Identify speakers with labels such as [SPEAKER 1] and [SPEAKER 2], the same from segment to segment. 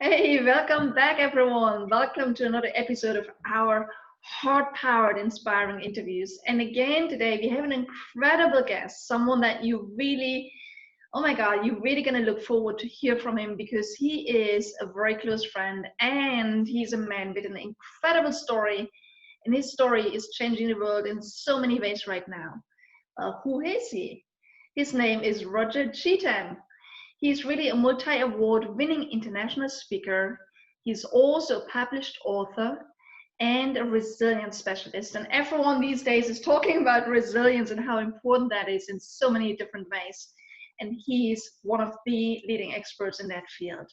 [SPEAKER 1] Hey, welcome back, everyone. Welcome to another episode of our heart-powered inspiring interviews. And again, today we have an incredible guest, someone that you really, oh my God, you're really going to look forward to hear from him because he is a very close friend and he's a man with an incredible story. And his story is changing the world in so many ways right now. Who is he? His name is Roger Cheetham. He's really a multi-award winning international speaker. He's also a published author and a resilience specialist. And everyone these days is talking about resilience and how important that is in so many different ways. And he's one of the leading experts in that field.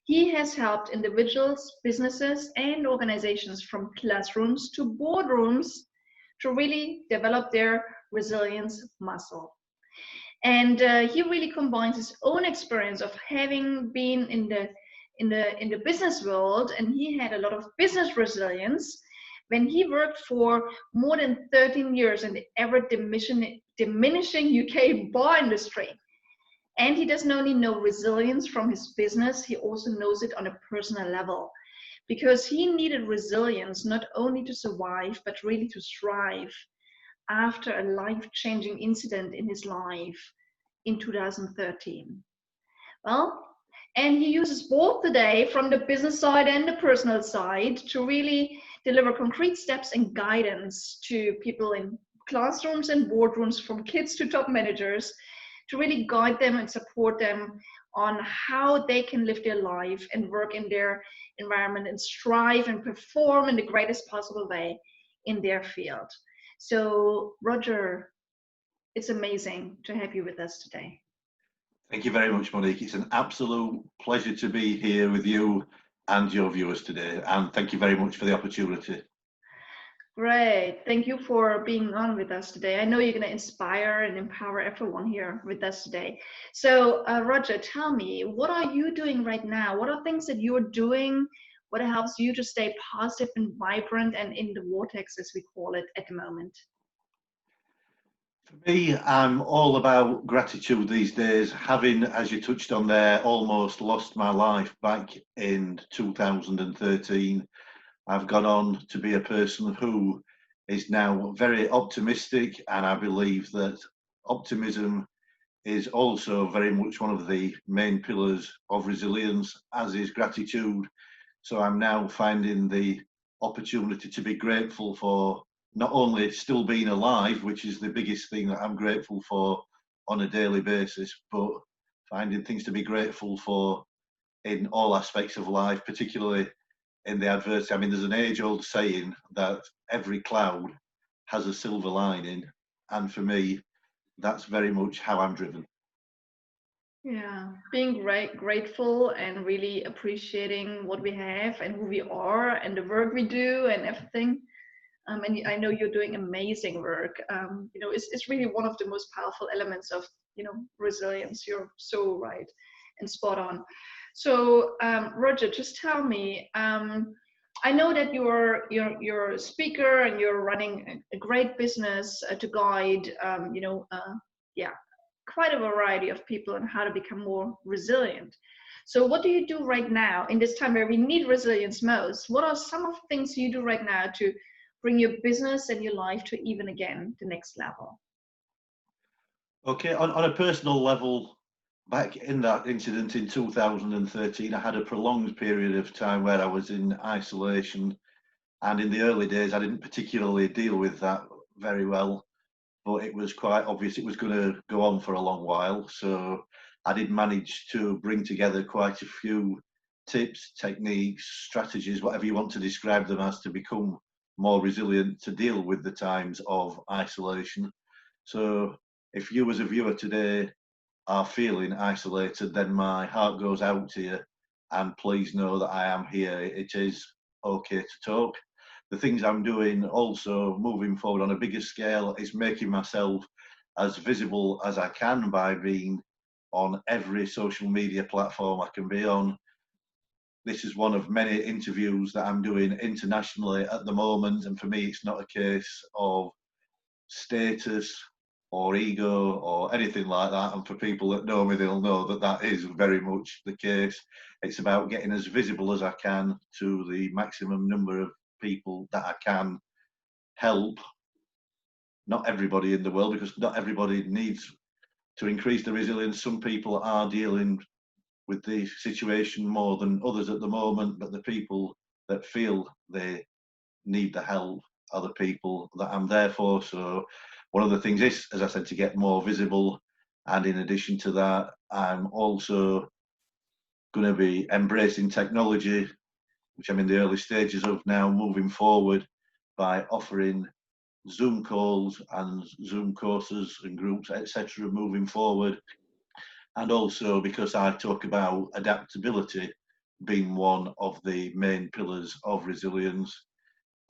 [SPEAKER 1] He has helped individuals, businesses, and organizations from classrooms to boardrooms to really develop their resilience muscle. And he really combines his own experience of having been in the business world, and he had a lot of business resilience when he worked for more than 13 years in the ever diminishing UK bar industry. And he doesn't only know resilience from his business, he also knows it on a personal level because he needed resilience not only to survive but really to thrive after a life-changing incident in his life in 2013. Well, and he uses both today from the business side and the personal side to really deliver concrete steps and guidance to people in classrooms and boardrooms, from kids to top managers, to really guide them and support them on how they can live their life and work in their environment and strive and perform in the greatest possible way in their field. So, Roger, it's amazing to have you with us today.
[SPEAKER 2] Thank you very much, Monique. It's an absolute pleasure to be here with you and your viewers today. And thank you very much for the opportunity.
[SPEAKER 1] Great. Thank you for being on with us today. I know you're going to inspire and empower everyone here with us today. So, Roger, tell me, what are you doing right now? What are things that you're doing? What helps you to stay positive and vibrant and in the vortex, as we call it, at the moment?
[SPEAKER 2] For me, I'm all about gratitude these days. Having, as you touched on there, almost lost my life back in 2013, I've gone on to be a person who is now very optimistic, and I believe that optimism is also very much one of the main pillars of resilience, as is gratitude. So I'm now finding the opportunity to be grateful for not only still being alive, which is the biggest thing that I'm grateful for on a daily basis, but finding things to be grateful for in all aspects of life, particularly in the adversity. I mean, there's an age-old saying that every cloud has a silver lining, and for me, that's very much how I'm driven.
[SPEAKER 1] Yeah, being grateful and really appreciating what we have and who we are and the work we do and everything. And I know you're doing amazing work. It's really one of the most powerful elements of, resilience. You're so right and spot on. So, Roger, just tell me. I know that you're a speaker and you're running a great business to guide, yeah, quite a variety of people on how to become more resilient. So what do you do right now in this time where we need resilience most? What are some of the things you do right now to bring your business and your life to even again the next level?
[SPEAKER 2] Okay, on a personal level, back in that incident in 2013, I had a prolonged period of time where I was in isolation. And in the early days, I didn't particularly deal with that very well, but it was quite obvious it was going to go on for a long while. So I did manage to bring together quite a few tips, techniques, strategies, whatever you want to describe them as, to become more resilient to deal with the times of isolation. So if you as a viewer today are feeling isolated, then my heart goes out to you, and please know that I am here. It is okay to talk. The things I'm doing also moving forward on a bigger scale is making myself as visible as I can by being on every social media platform I can be on. This is one of many interviews that I'm doing internationally at the moment, and for me it's not a case of status or ego or anything like that. And for people that know me, they'll know that that is very much the case. It's about getting as visible as I can to the maximum number of people that I can help. Not everybody in the world, because not everybody needs to increase the resilience. Some people are dealing with the situation more than others at the moment, but the people that feel they need the help are the people that I'm there for. So one of the things is, as I said, to get more visible. And in addition to that, I'm also going to be embracing technology, which I'm in the early stages of now, moving forward by offering Zoom calls and Zoom courses and groups, etc., moving forward. And also because I talk about adaptability being one of the main pillars of resilience.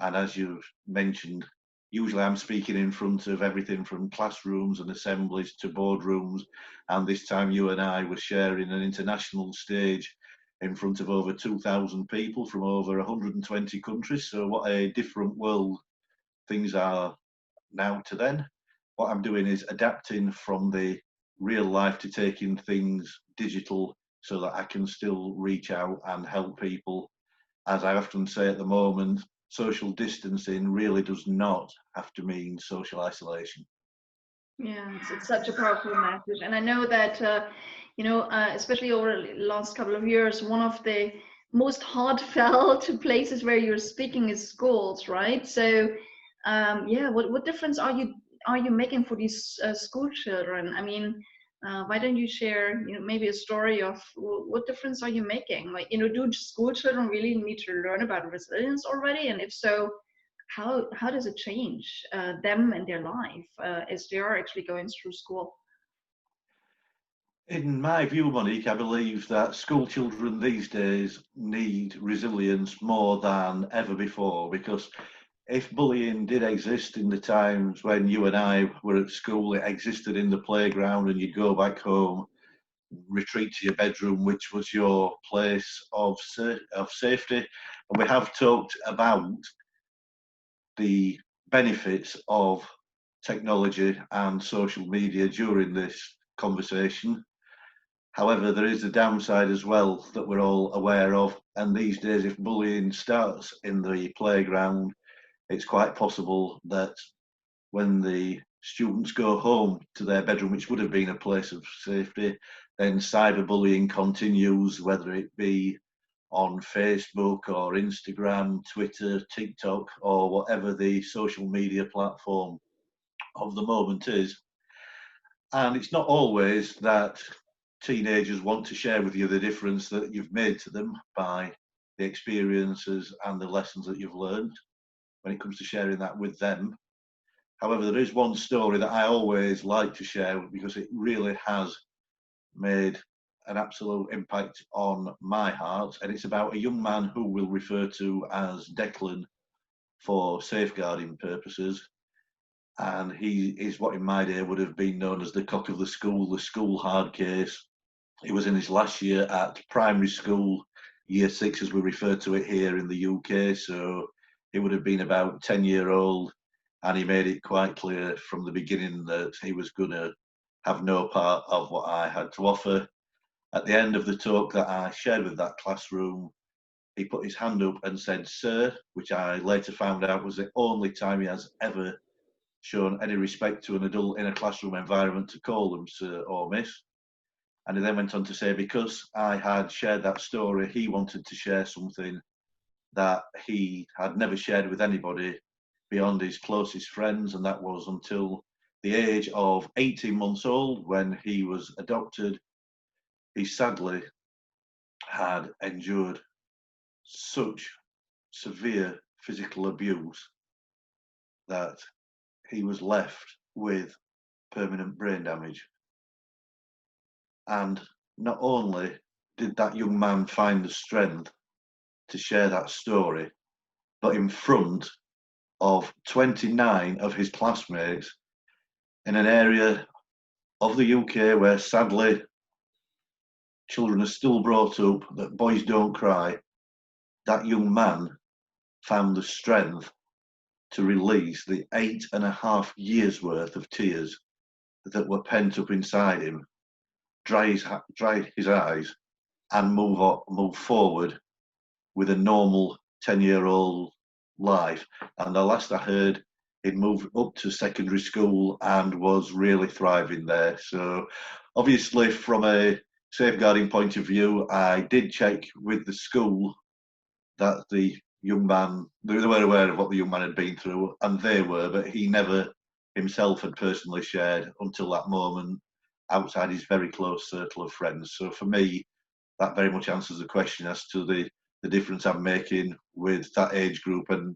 [SPEAKER 2] And as you've mentioned, usually I'm speaking in front of everything from classrooms and assemblies to boardrooms. And this time you and I were sharing an international stage in front of over 2,000 people from over 120 countries. So what a different world things are now to then. What I'm doing is adapting from the real life to taking things digital so that I can still reach out and help people. As I often say at the moment, social distancing really does not have to mean social isolation.
[SPEAKER 1] Yeah, it's such a powerful message. And I know that, especially over the last couple of years, one of the most heartfelt places where you're speaking is schools, right? So, yeah, what difference are you making for these school children? I mean, why don't you share, maybe a story of what difference are you making? Like, do school children really need to learn about resilience already? And if so, how does it change them and their life as they are actually going through school?
[SPEAKER 2] In my view, Monique, I believe that school children these days need resilience more than ever before, because if bullying did exist in the times when you and I were at school, it existed in the playground and you'd go back home, retreat to your bedroom, which was your place of safety. And we have talked about the benefits of technology and social media during this conversation. However, there is a downside as well that we're all aware of. And these days, if bullying starts in the playground, it's quite possible that when the students go home to their bedroom, which would have been a place of safety, then cyberbullying continues, whether it be on Facebook or Instagram, Twitter, TikTok, or whatever the social media platform of the moment is. And it's not always that teenagers want to share with you the difference that you've made to them by the experiences and the lessons that you've learned when it comes to sharing that with them. However, there is one story that I always like to share because it really has made an absolute impact on my heart. And it's about a young man who we'll refer to as Declan for safeguarding purposes. And he is what in my day would have been known as the cock of the school hard case. He was in his last year at primary school, year 6 as we refer to it here in the UK. So he would have been about 10-year-old, and he made it quite clear from the beginning that he was going to have no part of what I had to offer. At the end of the talk that I shared with that classroom, he put his hand up and said, "Sir," which I later found out was the only time he has ever shown any respect to an adult in a classroom environment to call them sir or miss. And he then went on to say, because I had shared that story, he wanted to share something that he had never shared with anybody beyond his closest friends. And that was until the age of 18 months old, when he was adopted. He sadly had endured such severe physical abuse that he was left with permanent brain damage. And not only did that young man find the strength to share that story, but in front of 29 of his classmates in an area of the UK where sadly children are still brought up that boys don't cry, that young man found the strength to release the 8.5 years worth of tears that were pent up inside him, dry his eyes, and move forward with a normal 10-year-old life. And the last I heard, he'd moved up to secondary school and was really thriving there. So obviously, from a safeguarding point of view, I did check with the school that the young man, they were aware of what the young man had been through, and they were, but he never himself had personally shared until that moment outside his very close circle of friends. So for me, that very much answers the question as to the difference I'm making with that age group. And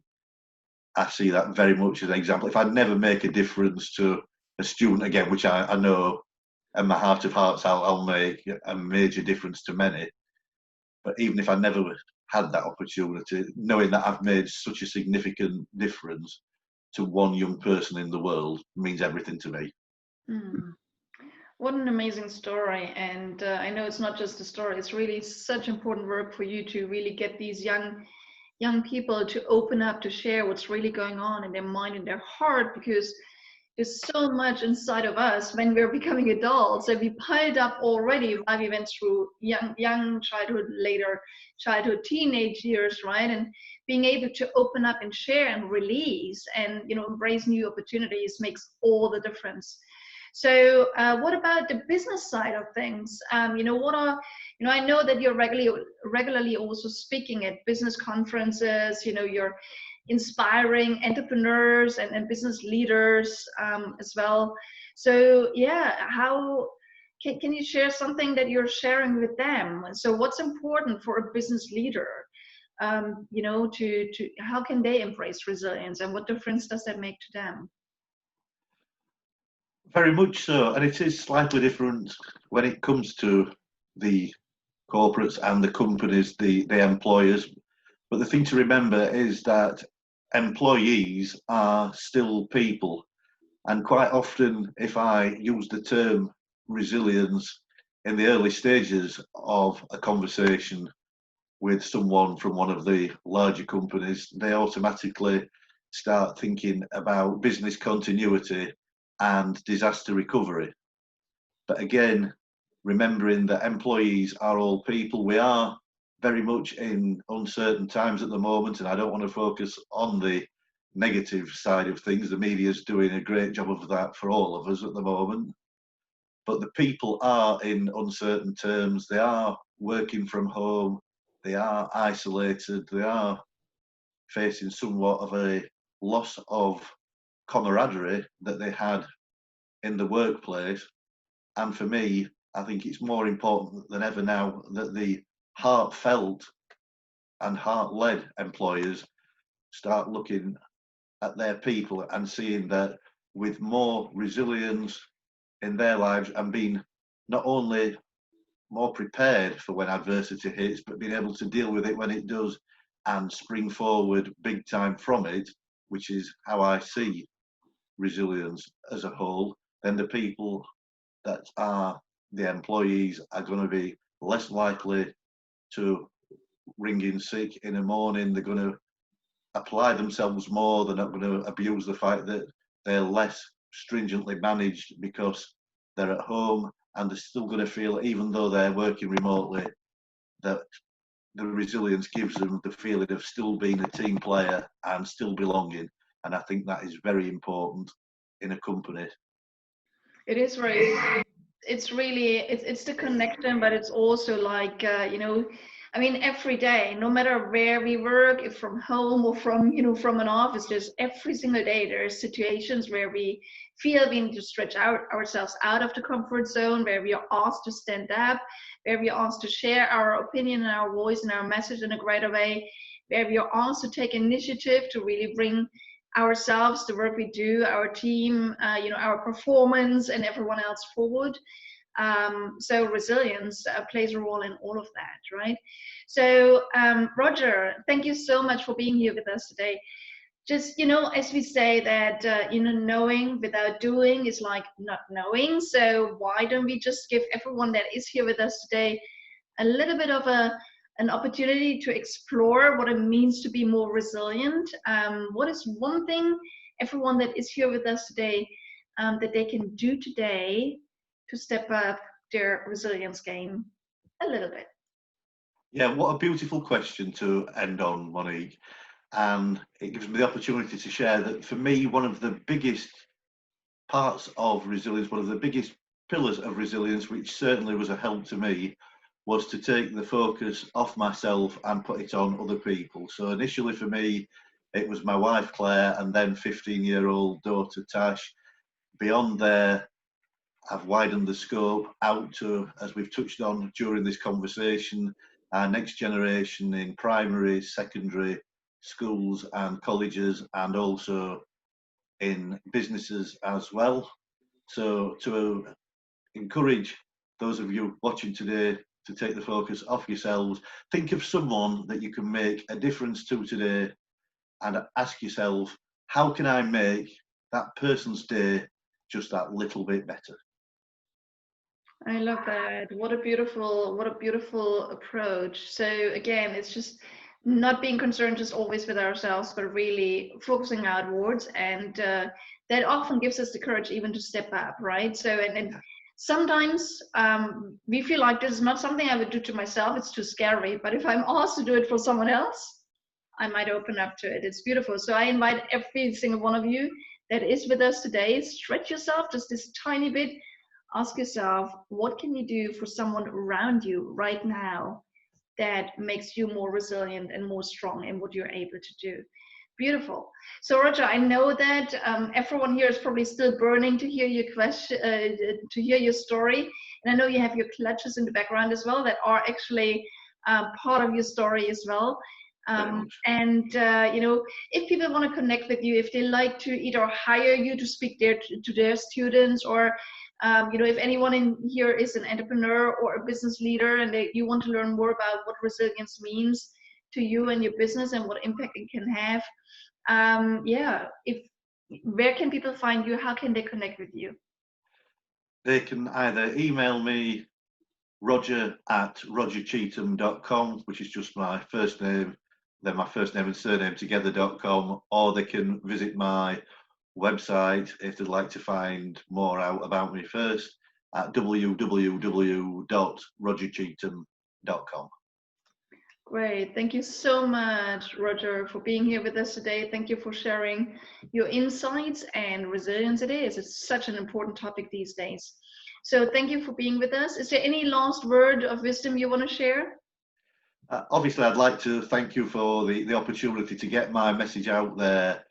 [SPEAKER 2] I see that very much as an example. If I never make a difference to a student again, which I know in my heart of hearts I'll make a major difference to many, but even if I never had that opportunity, knowing that I've made such a significant difference to one young person in the world means everything to me.
[SPEAKER 1] Mm. What an amazing story. And I know it's not just a story, it's really such important work for you to really get these young people to open up, to share what's really going on in their mind and their heart, because there's so much inside of us when we're becoming adults that we piled up already while we went through young childhood, later childhood, teenage years, right? And being able to open up and share and release and, you know, embrace new opportunities makes all the difference. So what about the business side of things? You know, what are, you know, I know that you're regularly also speaking at business conferences, you know, you're inspiring entrepreneurs and business leaders as well. So yeah, how can you share something that you're sharing with them? So what's important for a business leader? You know, to how can they embrace resilience, and what difference does that make to them?
[SPEAKER 2] Very much so, and it is slightly different when it comes to the corporates and the companies, the employers. But the thing to remember is that employees are still people. And quite often, if I use the term resilience in the early stages of a conversation with someone from one of the larger companies, they automatically start thinking about business continuity and disaster recovery. But again, remembering that employees are all people, we are very much in uncertain times at the moment, and I don't want to focus on the negative side of things. The media is doing a great job of that for all of us at the moment. But the people are in uncertain terms. They are working from home. They are isolated. They are facing somewhat of a loss of camaraderie that they had in the workplace. And for me, I think it's more important than ever now that the heartfelt and heart-led employers start looking at their people and seeing that with more resilience in their lives and being not only more prepared for when adversity hits, but being able to deal with it when it does and spring forward big time from it, which is how I see resilience as a whole, then the people that are the employees are going to be less likely to ring in sick in the morning. They're going to apply themselves more. They're not going to abuse the fact that they're less stringently managed because they're at home, and they're still going to feel, even though they're working remotely, that the resilience gives them the feeling of still being a team player and still belonging. And I think that is very important in a company.
[SPEAKER 1] It is very, it's really, it's the connection, but it's also like, you know, I mean, every day, no matter where we work, if from home or from, you know, from an office, just every single day, there are situations where we feel we need to stretch out ourselves out of the comfort zone, where we are asked to stand up, where we are asked to share our opinion and our voice and our message in a greater way, where we are asked to take initiative to really bring ourselves, the work we do, our team, you know, our performance and everyone else forward. So resilience plays a role in all of that, right? So Roger, thank you so much for being here with us today. Just, you know, as we say that, you know, knowing without doing is like not knowing. So why don't we just give everyone that is here with us today a little bit of an opportunity to explore what it means to be more resilient. What is one thing everyone that is here with us today that they can do today to step up their resilience game a little bit?
[SPEAKER 2] Yeah, what a beautiful question to end on, Monique. And it gives me the opportunity to share that for me, one of the biggest parts of resilience, one of the biggest pillars of resilience, which certainly was a help to me, was to take the focus off myself and put it on other people. So initially for me, it was my wife Claire and then 15-year-old daughter Tash. Beyond there, I've widened the scope out to, as we've touched on during this conversation, our next generation in primary, secondary schools and colleges, and also in businesses as well. So to encourage those of you watching today to take the focus off yourselves, think of someone that you can make a difference to today and ask yourself, how can I make that person's day just that little bit better?
[SPEAKER 1] I love that. What a beautiful approach. So again, it's just not being concerned just always with ourselves, but really focusing outwards, and that often gives us the courage even to step up, right? So and sometimes we feel like this is not something I would do to myself, it's too scary, but if I'm asked to do it for someone else, I might open up to it. It's beautiful. So I invite every single one of you that is with us today, stretch yourself just this tiny bit. Ask yourself, what can you do for someone around you right now that makes you more resilient and more strong in what you're able to do? Beautiful. So Roger, I know that everyone here is probably still burning to hear your question, to hear your story. And I know you have your clutches in the background as well that are actually part of your story as well. You know, if people want to connect with you, if they like to either hire you to speak to their students, or you know, if anyone in here is an entrepreneur or a business leader and you want to learn more about what resilience means to you and your business and what impact it can have, yeah, where can people find you? How can they connect with you?
[SPEAKER 2] They can either email me, roger@rogercheetham.com, which is just my first name, then my first name and surname together.com, or they can visit my website if they'd like to find more out about me first at www.rogercheetham.com.
[SPEAKER 1] Great. Thank you so much, Roger, for being here with us today. Thank you for sharing your insights, and resilience it is. It's such an important topic these days. So thank you for being with us. Is there any last word of wisdom you want to share?
[SPEAKER 2] Obviously, I'd like to thank you for the opportunity to get my message out there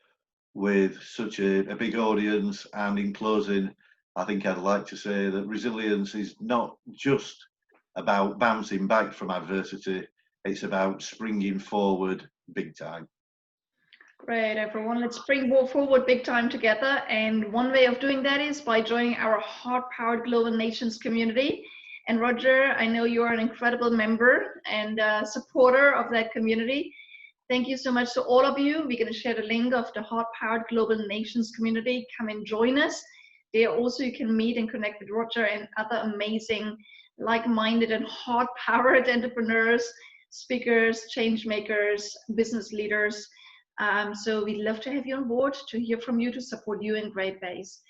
[SPEAKER 2] with such a big audience. And in closing, I think I'd like to say that resilience is not just about bouncing back from adversity, it's about springing forward big time.
[SPEAKER 1] Great, everyone. Let's spring forward big time together. And one way of doing that is by joining our HeartPowered Global Nations community. And Roger, I know you are an incredible member and supporter of that community. Thank you so much to all of you. We're going to share the link of the HeartPowered Global Nations community. Come and join us. There also you can meet and connect with Roger and other amazing, like-minded and heart-powered entrepreneurs, speakers, change makers, business leaders. So we'd love to have you on board, to hear from you, to support you in great ways.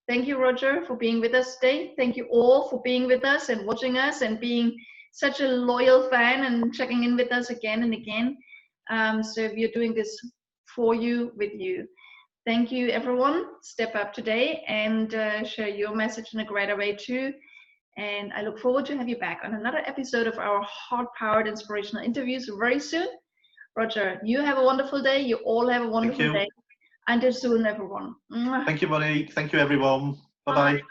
[SPEAKER 1] Thank you, Roger, for being with us today. Thank you all for being with us and watching us and being such a loyal fan and checking in with us again and again. So we are doing this for you, with you. Thank you, everyone. Step up today and share your message in a greater way too. And I look forward to have you back on another episode of our heart-powered inspirational interviews very soon. Roger, you have a wonderful day. You all have a wonderful day. Until soon, everyone.
[SPEAKER 2] Thank you, Monique. Thank you, everyone. Bye-bye.